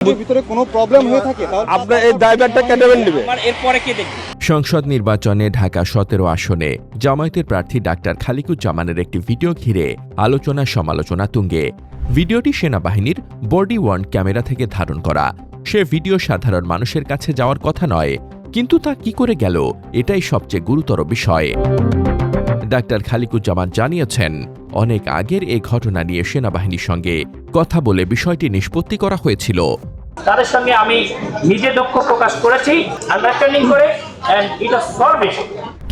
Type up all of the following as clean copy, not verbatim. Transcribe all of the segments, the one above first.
ভিতরে কোনো প্রবলেম হয়ে থাকে আপনার এই ড্রাইভারটা কেটে নেবে। এরপরে কে দেখবে? সংসদ নির্বাচনে ঢাকা ১৭ আসনে জামায়াতের প্রার্থী ডাক্তার খালিকুজ্জামানের একটি ভিডিও ঘিরে আলোচনা সমালোচনা তুঙ্গে। ভিডিওটি সেনাবাহিনীর বডি ওয়ার্ন ক্যামেরা থেকে ধারণ করা। সে ভিডিও সাধারণ মানুষের কাছে যাওয়ার কথা নয়, কিন্তু তা কি করে গেল, এটাই সবচেয়ে গুরুতর বিষয়। ডাক্তার খালিকুজ্জামান জানিয়েছেন, অনেক আগের এই ঘটনা নিয়ে সেনাবাহিনীর সঙ্গে কথা বলে বিষয়টি নিষ্পত্তি করা হয়েছিল। তাদের সঙ্গে আমি নিজে দুঃখ প্রকাশ করেছি আন্ডারস্ট্যান্ডিং করে, এন্ড ইট ওয়াজ সলভড।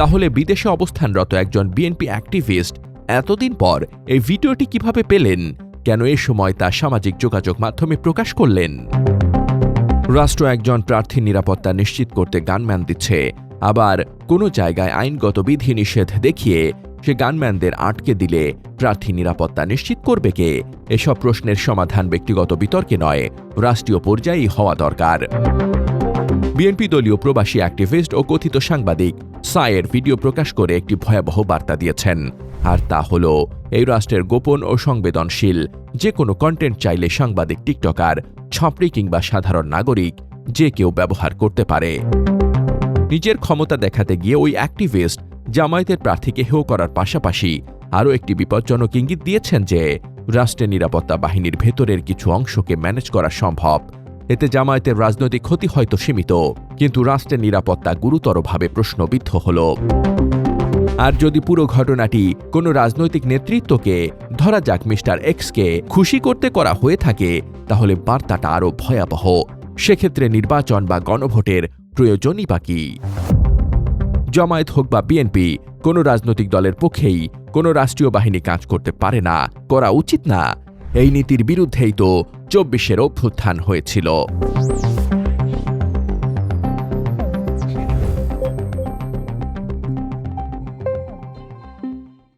তাহলে বিদেশে অবস্থানরত একজন বিএনপি অ্যাক্টিভিস্ট এতদিন পর এই ভিডিওটি কিভাবে পেলেন? কেন এ সময় তা সামাজিক যোগাযোগ মাধ্যমে প্রকাশ করলেন? রাষ্ট্র একজন প্রার্থীর নিরাপত্তা নিশ্চিত করতে গানম্যান দিচ্ছে, আবার কোনো জায়গায় আইনগত বিধিনিষেধ দেখিয়ে সে গানম্যানদের আটকে দিলে প্রার্থী নিরাপত্তা নিশ্চিত করবে কে? এসব প্রশ্নের সমাধান ব্যক্তিগত বিতর্কে নয়, রাষ্ট্রীয় পর্যায়েই হওয়া দরকার। বিএনপি দলীয় প্রবাসী অ্যাক্টিভিস্ট ও কথিত সাংবাদিক সায়ের ভিডিও প্রকাশ করে একটি ভয়াবহ বার্তা দিয়েছেন, আর তা হল এই রাষ্ট্রের গোপন ও সংবেদনশীল যে কোনো কন্টেন্ট চাইলে সাংবাদিক, টিকটকার, ছাপড়ি কিংবা সাধারণ নাগরিক যে কেউ ব্যবহার করতে পারে। নিজের ক্ষমতা দেখাতে গিয়ে ওই অ্যাক্টিভিস্ট জামায়াতের প্রার্থীকে হেয় করার পাশাপাশি আরও একটি বিপজ্জনক ইঙ্গিত দিয়েছেন যে রাষ্ট্রের নিরাপত্তা বাহিনীর ভেতরের কিছু অংশকে ম্যানেজ করা সম্ভব। এতে জামায়াতের রাজনৈতিক ক্ষতি হয়তো সীমিত, কিন্তু রাষ্ট্রের নিরাপত্তা গুরুতরভাবে প্রশ্নবিদ্ধ হল। আর যদি পুরো ঘটনাটি কোনো রাজনৈতিক নেতৃত্বকে, ধরা যাক মিস্টার এক্সকে, খুশি করতে করা হয়ে থাকে, তাহলে বার্তাটা আরও ভয়াবহ। সেক্ষেত্রে নির্বাচন বা গণভোটের প্রয়োজনই বা কি? জামায়াত হোক বা বিএনপি, কোনো রাজনৈতিক দলের পক্ষেই কোনো রাষ্ট্রীয় বাহিনী কাজ করতে পারে না, করা উচিত না। এই নীতির বিরুদ্ধেই তো ২৪-এর অভ্যুত্থান হয়েছিল।